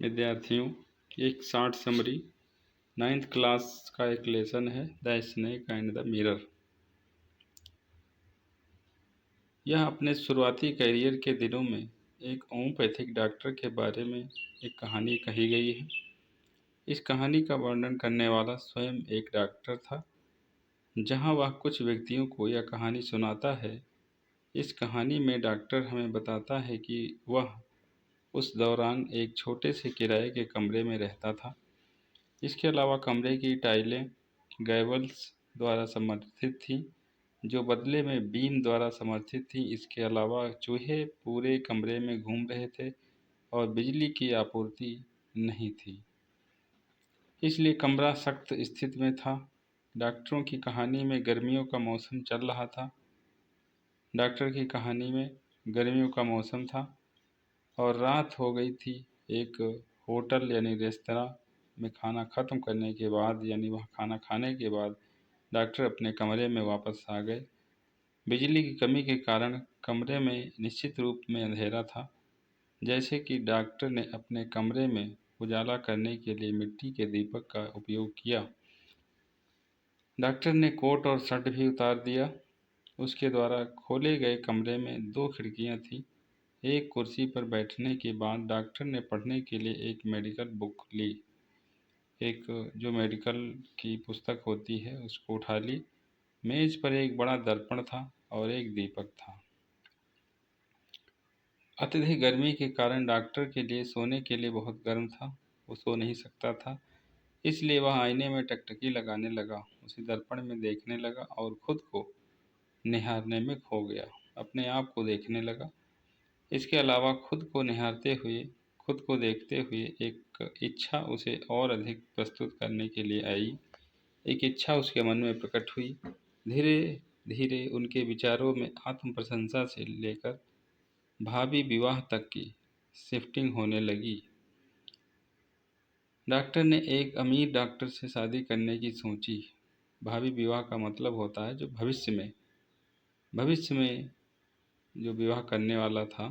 विद्यार्थियों, एक short summary 9th class का एक लेसन है the snake and the mirror. यह अपने शुरुआती करियर के दिनों में एक होम्योपैथिक डॉक्टर के बारे में एक कहानी कही गई है। इस कहानी का वर्णन करने वाला स्वयं एक डॉक्टर था। जहां वह कुछ व्यक्तियों को यह कहानी सुनाता है, इस कहानी में डॉक्टर हमें बताता है कि वह उस दौरान एक छोटे से किराए के कमरे में रहता था। इसके अलावा कमरे की टाइलें गैबल्स द्वारा समर्थित थीं, जो बदले में बीम द्वारा समर्थित थी। इसके अलावा चूहे पूरे कमरे में घूम रहे थे और बिजली की आपूर्ति नहीं थी, इसलिए कमरा सख्त स्थिति में था। डॉक्टरों की कहानी में गर्मियों का मौसम चल रहा था। डॉक्टर की कहानी में गर्मियों का मौसम था और रात हो गई थी। एक होटल यानी रेस्तरां में खाना ख़त्म करने के बाद यानी वह खाना खाने के बाद डॉक्टर अपने कमरे में वापस आ गए। बिजली की कमी के कारण कमरे में निश्चित रूप में अंधेरा था। जैसे कि डॉक्टर ने अपने कमरे में उजाला करने के लिए मिट्टी के दीपक का उपयोग किया। डॉक्टर ने कोट और शर्ट भी उतार दिया। उसके द्वारा खोले गए कमरे में 2 खिड़कियां थीं। एक कुर्सी पर बैठने के बाद डॉक्टर ने पढ़ने के लिए एक मेडिकल बुक ली। एक जो मेडिकल की पुस्तक होती है उसको उठा ली। मेज पर एक बड़ा दर्पण था और एक दीपक था। अत्यधिक गर्मी के कारण डॉक्टर के लिए सोने के लिए बहुत गर्म था। वो सो नहीं सकता था, इसलिए वह आईने में टकटकी लगाने लगा, उसे दर्पण में देखने लगा और खुद को निहारने में खो गया। अपने आप को देखने लगा। इसके अलावा खुद को निहारते हुए, खुद को देखते हुए एक इच्छा उसे और अधिक प्रस्तुत करने के लिए आई। एक इच्छा उसके मन में प्रकट हुई। धीरे धीरे उनके विचारों में आत्म प्रशंसा से लेकर भावी विवाह तक की शिफ्टिंग होने लगी। डॉक्टर ने एक अमीर डॉक्टर से शादी करने की सोची। भावी विवाह का मतलब होता है जो भविष्य में जो विवाह करने वाला था।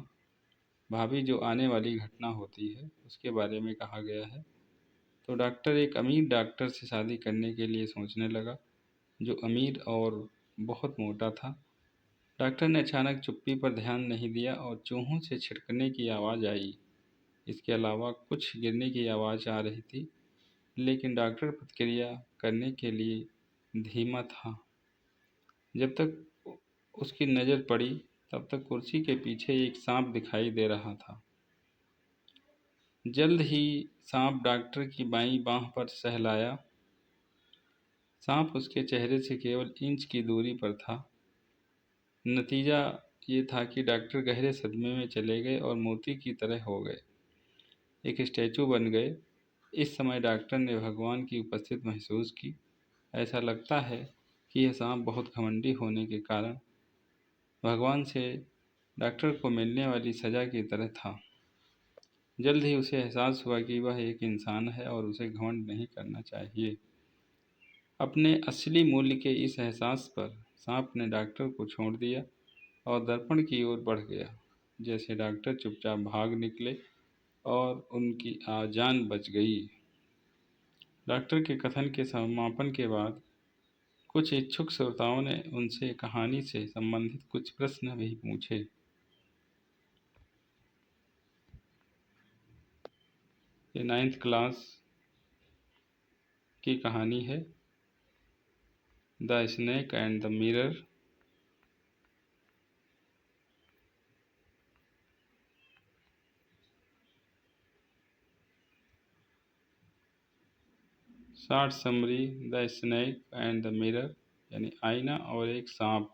भावी जो आने वाली घटना होती है उसके बारे में कहा गया है। तो डॉक्टर एक अमीर डॉक्टर से शादी करने के लिए सोचने लगा, जो अमीर और बहुत मोटा था। डॉक्टर ने अचानक चुप्पी पर ध्यान नहीं दिया और चूहों से छिड़कने की आवाज़ आई। इसके अलावा कुछ गिरने की आवाज़ आ रही थी, लेकिन डॉक्टर प्रतिक्रिया करने के लिए धीमा था। जब तक उसकी नज़र पड़ी, तब तक कुर्सी के पीछे एक सांप दिखाई दे रहा था। जल्द ही सांप डॉक्टर की बाईं बांह पर सहलाया। सांप उसके चेहरे से केवल इंच की दूरी पर था। नतीजा ये था कि डॉक्टर गहरे सदमे में चले गए और मोती की तरह हो गए, एक स्टैचू बन गए। इस समय डॉक्टर ने भगवान की उपस्थिति महसूस की। ऐसा लगता है कि यह सांप बहुत घमंडी होने के कारण भगवान से डॉक्टर को मिलने वाली सज़ा की तरह था। जल्द ही उसे एहसास हुआ कि वह एक इंसान है और उसे घमंड नहीं करना चाहिए। अपने असली मूल्य के इस एहसास पर सांप ने डॉक्टर को छोड़ दिया और दर्पण की ओर बढ़ गया। जैसे डॉक्टर चुपचाप भाग निकले और उनकी जान बच गई। डॉक्टर के कथन के समापन के बाद कुछ इच्छुक श्रोताओं ने उनसे कहानी से संबंधित कुछ प्रश्न भी पूछे। ये 9th क्लास की कहानी है the snake and the mirror. Short summary the snake and the mirror यानी आईना और एक सांप।